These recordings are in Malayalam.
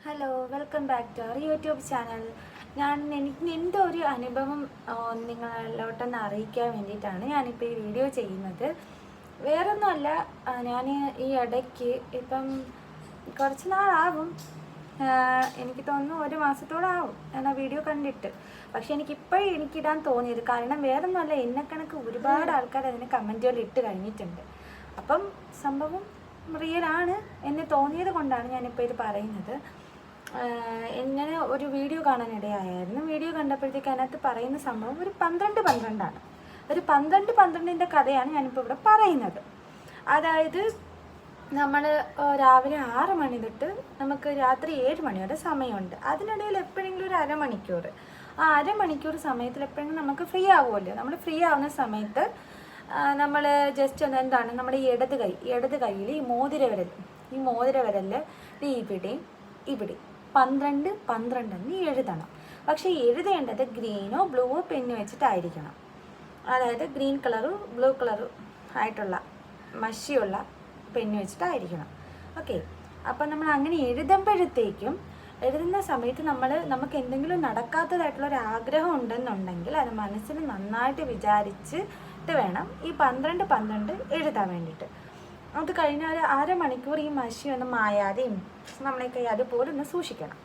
Hello, welcome back to our YouTube channel. എനിക്ക് എൻ്റെ ഒരു അനുഭവം നിങ്ങളിലോട്ടൊന്ന് അറിയിക്കാൻ വേണ്ടിയിട്ടാണ് ഞാനിപ്പോൾ ഈ വീഡിയോ ചെയ്യുന്നത്. വേറൊന്നുമല്ല, ഞാൻ ഈ ഇടയ്ക്ക് ഇപ്പം കുറച്ച് നാളാവും, എനിക്ക് തോന്നുന്നു 1 മാസത്തോളാവും ഞാൻ ആ വീഡിയോ കണ്ടിട്ട്. പക്ഷെ എനിക്കിടാൻ തോന്നിയത് കാരണം വേറൊന്നുമല്ല, എന്നെക്കണക്ക് ഒരുപാട് ആൾക്കാർ അതിന് കമൻറ്റുകൾ ഇട്ട് കഴിഞ്ഞിട്ടുണ്ട്. അപ്പം സംഭവം റിയലാണ് എന്ന് തോന്നിയത് കൊണ്ടാണ് ഞാനിപ്പോൾ ഇത് പറയുന്നത്. ഞാൻ ഒരു വീഡിയോ കാണാനിടയായിരുന്നു. വീഡിയോ കണ്ടപ്പോഴത്തേക്ക് അതിനകത്ത് പറയുന്ന സംഭവം ഒരു 12-12 ഒരു 12-12ൻ്റെ കഥയാണ് ഞാനിപ്പോൾ ഇവിടെ പറയുന്നത്. അതായത് നമ്മൾ രാവിലെ 6 മണി തൊട്ട് നമുക്ക് രാത്രി 7 മണി വരെ സമയമുണ്ട്. അതിനിടയിൽ എപ്പോഴെങ്കിലും ഒരു അരമണിക്കൂർ, ആ അരമണിക്കൂർ സമയത്തിൽ എപ്പോഴെങ്കിലും നമുക്ക് ഫ്രീ ആവുമല്ലോ. നമ്മൾ ഫ്രീ ആവുന്ന സമയത്ത് നമ്മൾ ജസ്റ്റ് എന്താണ്, നമ്മുടെ ഇടത് കയ്യിൽ ഈ മോതിരവിരലിൽ ഇവിടെ 12-12 എന്ന് എഴുതണം. പക്ഷേ എഴുതേണ്ടത് ഗ്രീനോ ബ്ലൂവോ പെന്ന് വെച്ചിട്ടായിരിക്കണം. അതായത് ഗ്രീൻ കളറും ബ്ലൂ കളറും ആയിട്ടുള്ള മഷിയുള്ള പെന്ന് വെച്ചിട്ടായിരിക്കണം. ഓക്കെ, അപ്പം നമ്മൾ അങ്ങനെ എഴുതുന്ന സമയത്ത് നമുക്ക് എന്തെങ്കിലും നടക്കാത്തതായിട്ടുള്ളൊരു ആഗ്രഹം ഉണ്ടെന്നുണ്ടെങ്കിൽ അത് മനസ്സിൽ നന്നായിട്ട് വിചാരിച്ചിട്ട് വേണം ഈ 12-12 എഴുതാൻ വേണ്ടിയിട്ട്. അത് കഴിഞ്ഞാൽ അരമണിക്കൂർ ഈ മഷി ഒന്ന് മായാതെയും നമ്മളെ കൈ അതുപോലെ ഒന്ന് സൂക്ഷിക്കണം.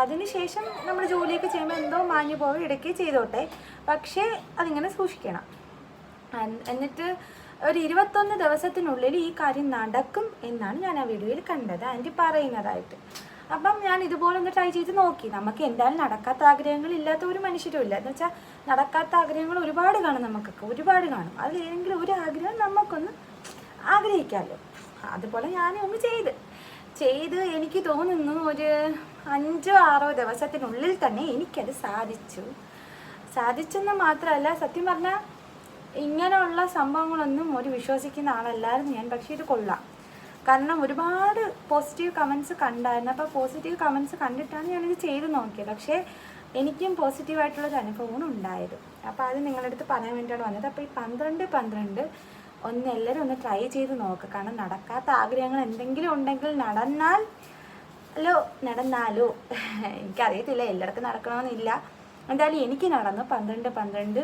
അതിനുശേഷം നമ്മൾ ജോലിയൊക്കെ ചെയ്യുമ്പോൾ എന്തോ മാഞ്ഞു പോയി ഇടയ്ക്ക് ചെയ്തോട്ടെ, പക്ഷേ അതിങ്ങനെ സൂക്ഷിക്കണം. എന്നിട്ട് ഒരു 21 ദിവസത്തിനുള്ളിൽ ഈ കാര്യം നടക്കും എന്നാണ് ഞാൻ ആ വീഡിയോയിൽ കണ്ടത്, ആൻറ്റി പറയുന്നതായിട്ട്. അപ്പം ഞാൻ ഇതുപോലെ ഒന്ന് ട്രൈ ചെയ്ത് നോക്കി. നമുക്ക് എന്തായാലും നടക്കാത്ത ആഗ്രഹങ്ങൾ ഇല്ലാത്ത ഒരു മനുഷ്യരും ഇല്ല. എന്ന് വെച്ചാൽ നടക്കാത്ത ആഗ്രഹങ്ങൾ ഒരുപാട് കാണും, നമുക്കൊക്കെ ഒരുപാട് കാണും. അതിലേതെങ്കിലും ഒരു ആഗ്രഹം നമുക്കൊന്ന് ആഗ്രഹിക്കാമല്ലോ. അതുപോലെ ഞാനൊന്ന് ചെയ്ത് എനിക്ക് തോന്നുന്നു ഒരു 5-6 ദിവസത്തിനുള്ളിൽ തന്നെ എനിക്കത് സാധിച്ചെന്ന് മാത്രമല്ല, സത്യം പറഞ്ഞാൽ ഇങ്ങനെയുള്ള സംഭവങ്ങളൊന്നും വിശ്വസിക്കുന്ന ആളല്ലായിരുന്നു ഞാൻ. പക്ഷേ ഇത് കൊള്ളാം, കാരണം ഒരുപാട് പോസിറ്റീവ് കമൻസ് കണ്ടായിരുന്നു. അപ്പോൾ പോസിറ്റീവ് കമൻസ് കണ്ടിട്ടാണ് ഞാനിത് ചെയ്ത് നോക്കിയത്. പക്ഷേ എനിക്കും പോസിറ്റീവായിട്ടുള്ളൊരു അനുഭവമാണ് ഉണ്ടായത്. അപ്പോൾ അത് നിങ്ങളുടെ അടുത്ത് പറയാൻ വേണ്ടിയാണ് വന്നത്. അപ്പോൾ ഈ 12-12 എല്ലാവരും ഒന്ന് ട്രൈ ചെയ്ത് നോക്കുക. കാരണം നടക്കാത്ത ആഗ്രഹങ്ങൾ എന്തെങ്കിലും ഉണ്ടെങ്കിൽ നടന്നാലോ എനിക്കറിയത്തില്ല, എല്ലാവർക്കും നടക്കണമെന്നില്ല. എന്തായാലും എനിക്ക് നടന്നു 12-12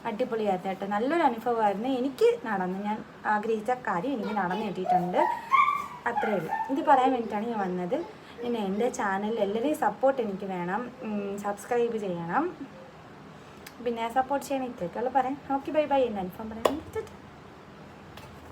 അടിപൊളിയായിരുന്നു കേട്ടോ. നല്ലൊരു അനുഭവമായിരുന്നു. എനിക്ക് നടന്നു, ഞാൻ ആഗ്രഹിച്ച കാര്യം എനിക്ക് നടന്നു കിട്ടിയിട്ടുണ്ട്. അത്രയേ ഉള്ളൂ. ഇത് പറയാൻ വേണ്ടിയിട്ടാണ് ഞാൻ വന്നത്. പിന്നെ എൻ്റെ ചാനലിൽ എല്ലാവരെയും സപ്പോർട്ട് എനിക്ക് വേണം, സബ്സ്ക്രൈബ് ചെയ്യണം, പിന്നെ സപ്പോർട്ട് ചെയ്യണം. ഇത്രയൊക്കെയുള്ള പറയാം. Okay, bye. എൻ്റെ അനുഭവം പറയാം.